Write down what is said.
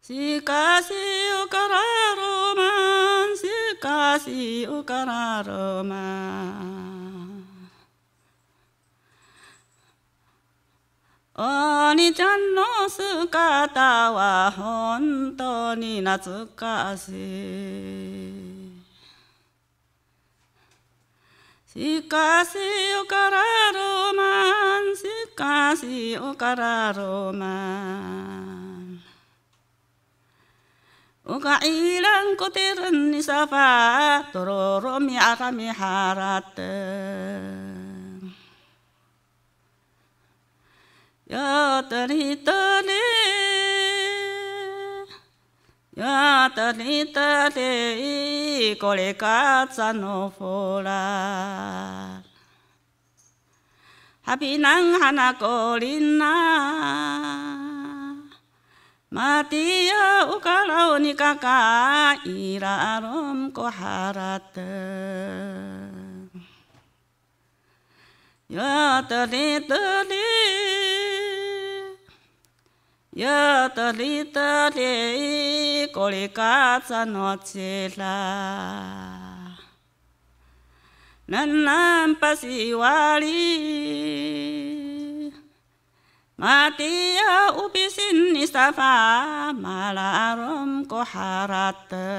しかしおからロマン、しかしおからロマン。お兄ちゃんの姿は本当に懐かしい。しかしおからロマン、しかしおからロマン。Ukailan ko tiran ni safa tororo mi akami harat ya tari tari kole katsano fola habinang hanakolina Matia ukarau ni kakak ira arom ko harate ya tali kolikatsa no cila nanam pasiwali Matia upisin istafa malarom ko harate